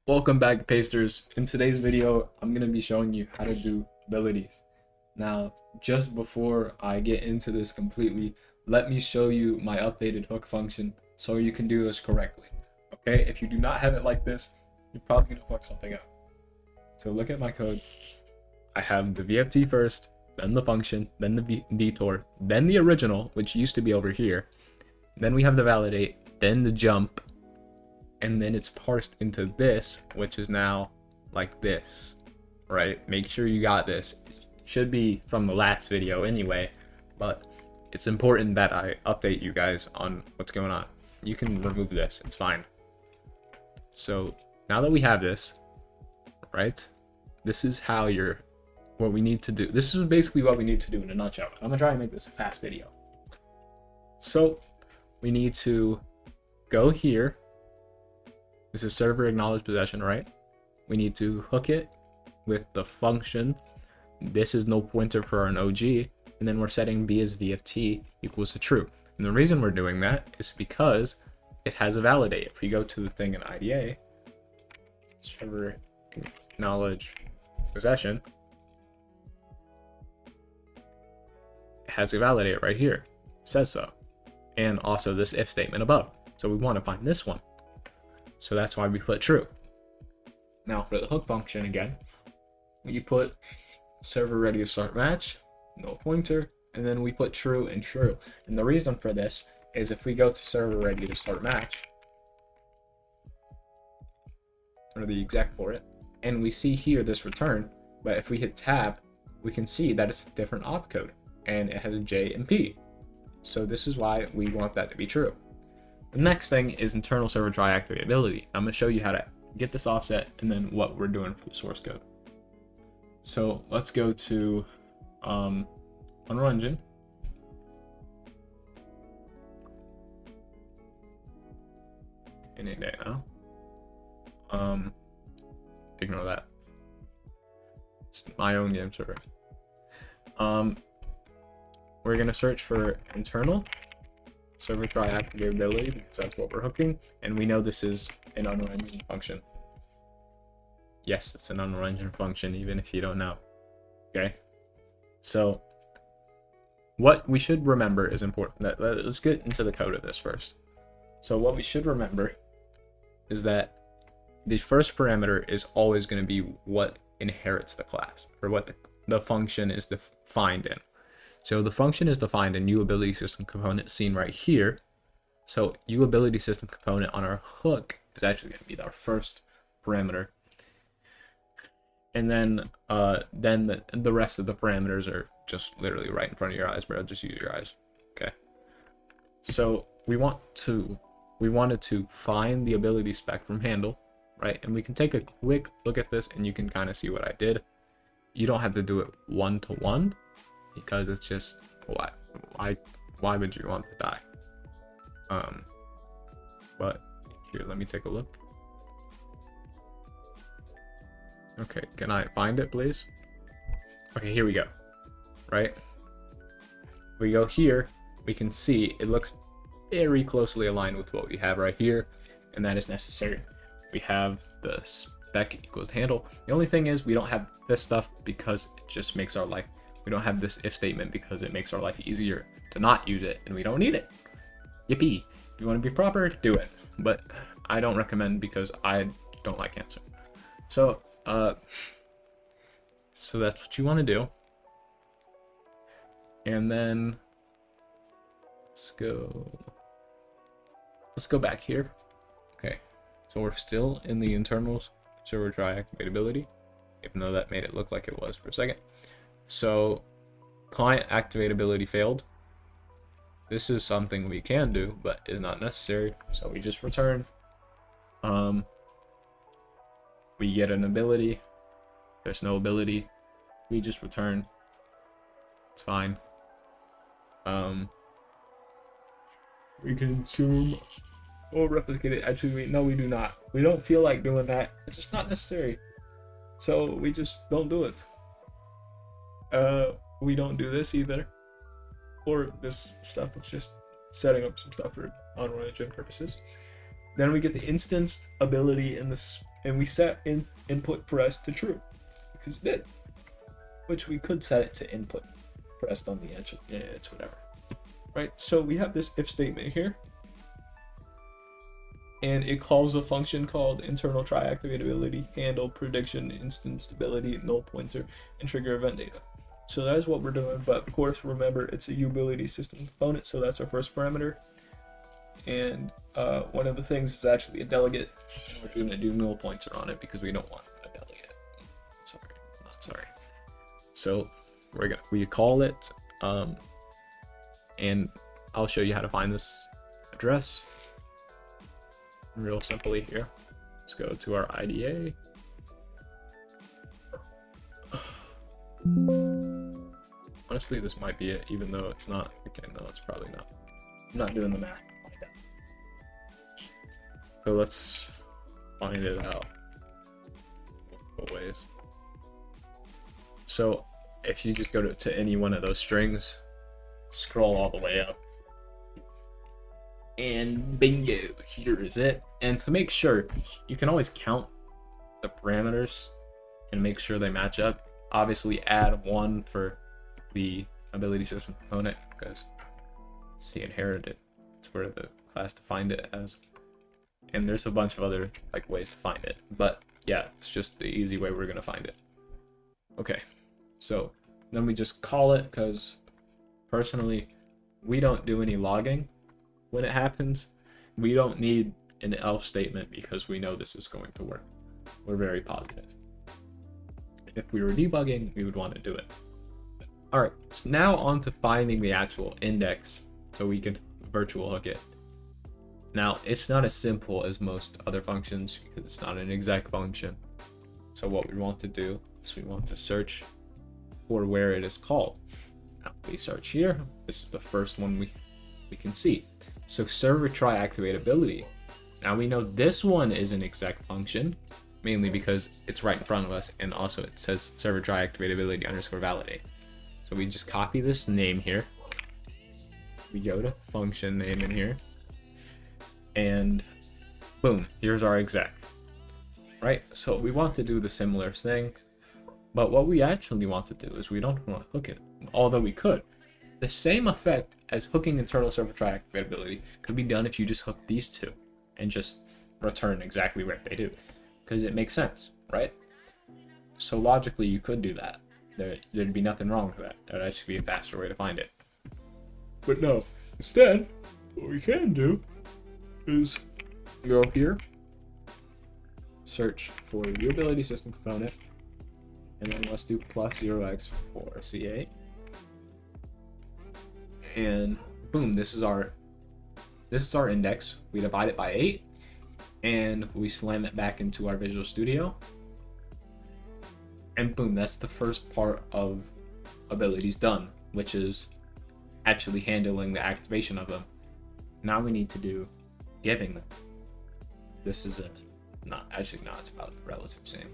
Welcome back, Pasters. In today's video, I'm going to be showing you how to do abilities. Now, just before I get into this completely, let me show you my updated hook function so you can do this correctly. Okay, if you do not have it like this, you're probably going to fuck something up. So look at my code. I have the VFT first, then the function, then the detour, then the original, which used to be over here. Then we have the validate, then the jump, and then it's parsed into this, which is now like this, right? Make sure you got this. It should be from the last video anyway, but it's important that I update you guys on what's going on. You can remove this, it's fine. So now that we have this, right? This is how what we need to do. This is basically what we need to do in a nutshell. I'm gonna try and make this a fast video. So we need to go here. This is server acknowledge possession, right? We need to hook it with the function. This is no pointer for an OG, and then we're setting B as VFT equals to true. And the reason we're doing that is because it has a validate. If we go to the thing in IDA, server acknowledge possession, it has a validate right here. It says so. And also this if statement above. So we want to find this one. So that's why we put true. Now for the hook function again, we put server ready to start match, no pointer, and then we put true and true. And the reason for this is if we go to server ready to start match, or the exec for it, and we see here this return, but if we hit tab, we can see that it's a different opcode and it has a J and P. So this is why we want that to be true. The next thing is internal server try activatability. I'm going to show you how to get this offset and then what we're doing for the source code. So let's go to Unreal Engine. Any day now. Ignore that. It's my own game server. We're going to search for internal server try activatability because that's what we're hooking, and we know this is an Unreal Engine function. Yes, it's an Unreal Engine function, even if you don't know. Okay, so what we should remember is important. Let's get into the code of this first. So what we should remember is that the first parameter is always going to be what inherits the class, or what the function is defined in. So the function is defined in uAbility system component seen right here. So uAbility system component on our hook is actually going to be our first parameter. And then the rest of the parameters are just literally right in front of your eyes, bro. Just use your eyes. Okay. So we wanted to find the ability spec from handle, right? And we can take a quick look at this and you can kind of see what I did. You don't have to do it one-to-one, because it's just why would you want to die? But here, let me take a look. Okay, can I find it, please? Okay, here we go. Right, we go here, we can see it looks very closely aligned with what we have right here, and that is necessary. We have the spec equals handle. The only thing is we don't have this stuff because it just makes our life. We don't have this if statement because it makes our life easier to not use it, and we don't need it. Yippee. If you want to be proper, do it. But I don't recommend because I don't like answer. So that's what you want to do. And then let's go back here. Okay. So we're still in the internals server try activatability, even though that made it look like it was for a second. So client activatability failed. This is something we can do, but is not necessary. So we just return. We get an ability. There's no ability. We just return. It's fine. We can zoom or replicate it. Actually, no, we do not. We don't feel like doing that. It's just not necessary. So we just don't do it. We don't do this either, or this stuff. It's just setting up some stuff for Unreal Engine purposes. Then we get the instanced ability in this and we set in input pressed to true because it did, which we could set it to input pressed on the edge. Yeah, it's whatever, right? So we have this if statement here, and it calls a function called internal try activatability, handle, prediction, instance stability, null pointer, and trigger event data. So that is what we're doing, but of course remember it's a utility system component, so that's our first parameter. And one of the things is actually a delegate, and we're going to do null pointer on it because we don't want a delegate. Sorry, not sorry. So we call it, and I'll show you how to find this address real simply here. Let's go to our IDA. Honestly, this might be it, even though it's not. Okay, no, it's probably not. I'm not doing the math. So let's find it out multiple ways. So if you just go to any one of those strings, scroll all the way up, and bingo, here is it. And to make sure, you can always count the parameters and make sure they match up. Obviously add 1 for the ability system component because it's the inherited. It's where the class defined it as. And there's a bunch of other ways to find it, but yeah, it's just the easy way we're gonna find it. Okay, so then we just call it, because personally we don't do any logging when it happens. We don't need an else statement because we know this is going to work. We're very positive. If we were debugging, we would want to do it. All right, so now on to finding the actual index so we can virtual hook it. Now, it's not as simple as most other functions because it's not an exec function. So what we want to do is we want to search for where it is called. Now, we search here. This is the first one we can see. So server try activatability. Now we know this one is an exec function, mainly because it's right in front of us, and also it says server try activatability underscore validate. So we just copy this name here. We go to function name in here. And boom, here's our exec, right? So we want to do the similar thing, but what we actually want to do is we don't want to hook it, although we could. The same effect as hooking internal server try activatability could be done if you just hook these two and just return exactly what they do, because it makes sense, right? So logically you could do that. There'd be nothing wrong with that. That would actually be a faster way to find it. But no, instead, what we can do is go here, search for the ability system component, and then let's do +0x for C8, and boom, this is our index. We divide it by 8, and we slam it back into our Visual Studio, and boom, that's the first part of abilities done, which is actually handling the activation of them. Now we need to do giving them. This is it's about relative same.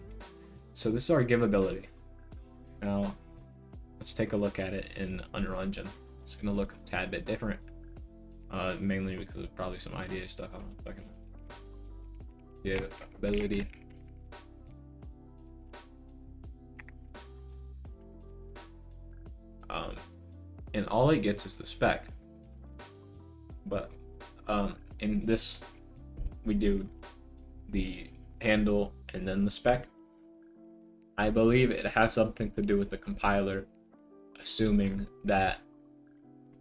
So this is our give ability. Now let's take a look at it in Unreal Engine. It's gonna look a tad bit different, mainly because of probably some IDA stuff. I don't know if I can give ability. And all it gets is the spec, but in this we do the handle and then the spec. I believe it has something to do with the compiler assuming that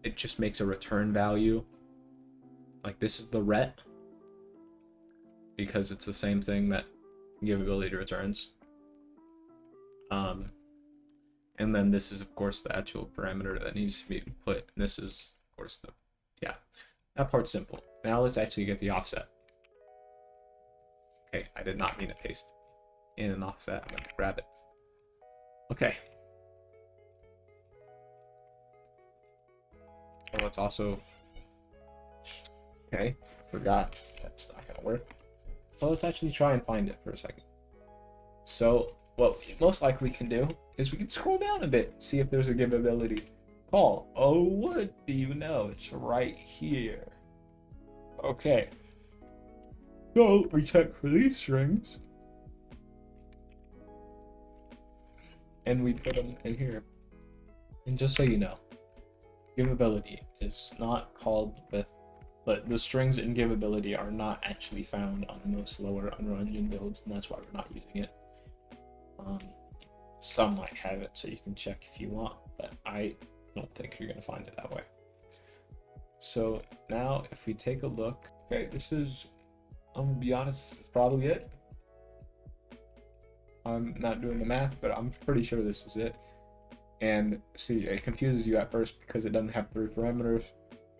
it just makes a return value, like this is the ret, because it's the same thing that give ability returns. And then this is of course the actual parameter that needs to be put, and this is of course that part's simple. Now let's actually get the offset. Okay, I did not mean to paste in an offset. I'm going to grab it. Okay. So let's also... Okay, forgot. That's not going to work. Well, let's actually try and find it for a second. So what we most likely can do is we can scroll down a bit, see if there's a give ability call. Oh, what do you know? It's right here. Okay. So we check for these strings, and we put them in here. And just so you know, giveability is not called with, but the strings in giveability are not actually found on most lower Unreal Engine builds, and that's why we're not using it. Some might have it, so you can check if you want, but I don't think you're gonna find it that way. So now if we take a look, okay, this is, I'm gonna be honest, this is probably it. I'm not doing the math, but I'm pretty sure this is it. And see, it confuses you at first because it doesn't have 3 parameters,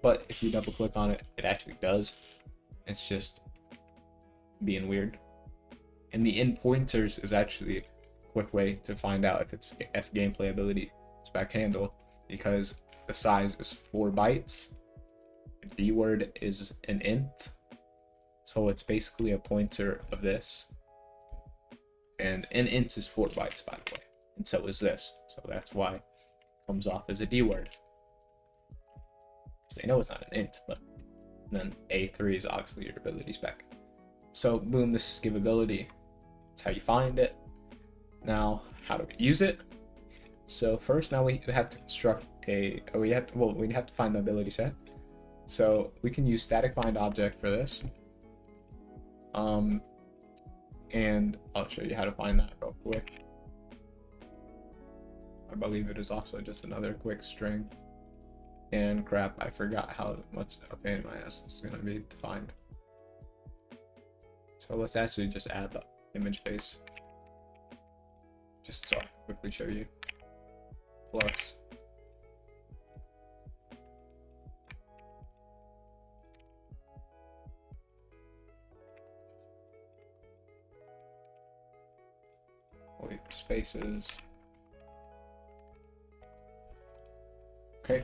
but if you double click on it, it actually does. It's just being weird. And the in pointers is actually a quick way to find out if it's F gameplay ability spec handle, because the size is 4 bytes. The word is an int, so it's basically a pointer of this. And an int is 4 bytes, by the way, and so is this. So that's why it comes off as a D word. Because they know it's not an int, but then A3 is obviously your ability spec. So boom, this is giveability. That's how you find it. Now, how do we use it? So first, now we have to construct we have to find the ability set. So we can use static find object for this. And I'll show you how to find that real quick. I believe it is also just another quick string. And crap, I forgot how much a pain in my ass is gonna be to find. So let's actually just add the image base, just so I can quickly show you. Plus spaces. Okay,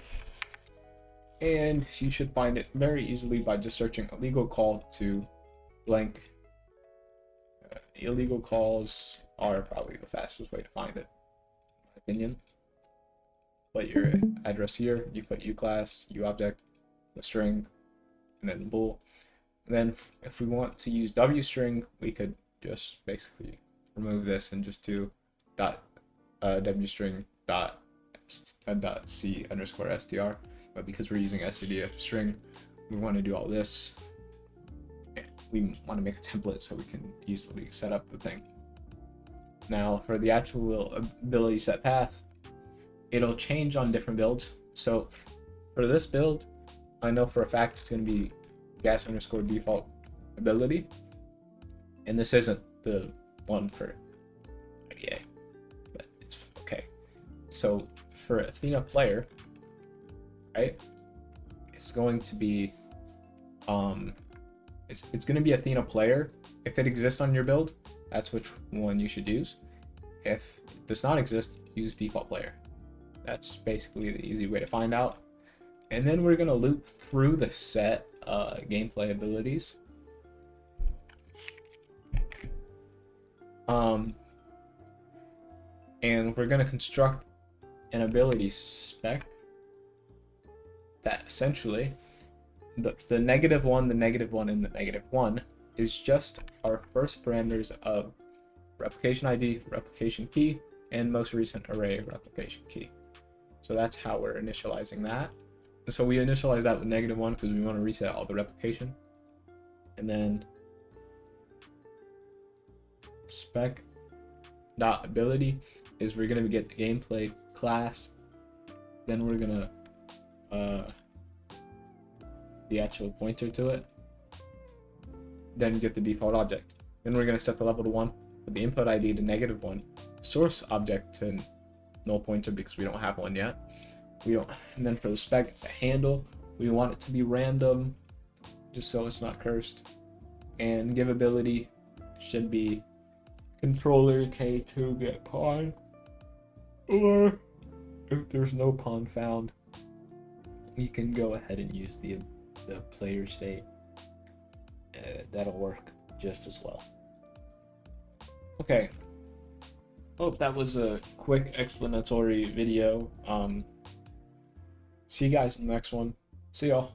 and you should find it very easily by just searching illegal call to blank. Illegal calls are probably the fastest way to find it, in my opinion. Put your address here, you put uClass, uObject, the string, and then the bool. And then if we want to use wstring, we could just basically remove this and just do wstring c underscore str. But because we're using std string, we want to do all this. We want to make a template so we can easily set up the thing. Now for the actual ability set path, it'll change on different builds. So for this build, I know for a fact it's going to be gas underscore default ability, and this isn't the one for IDA, but it's okay. So for Athena player, right, it's going to be it's going to be Athena player. If it exists on your build, that's which one you should use. If it does not exist, use default player. That's basically the easy way to find out. And then we're going to loop through the set gameplay abilities. And we're going to construct an ability spec that essentially the -1, the -1, and the -1 is just our first parameters of replication ID, replication key, and most recent array replication key. So that's how we're initializing that. And so we initialize that with -1 because we want to reset all the replication. And then spec dot ability is we're going to get the gameplay class. Then we're going to the actual pointer to it. Then get the default object. Then we're going to set the level to 1, put the input ID to -1, source object to null pointer because we don't have one yet. And then for the spec handle, we want it to be random, just so it's not cursed. And give ability should be controller K2 get pawn, or if there's no pawn found, you can go ahead and use the player state. That'll work just as well. Okay, hope that was a quick explanatory video. See you guys in the next one. See y'all.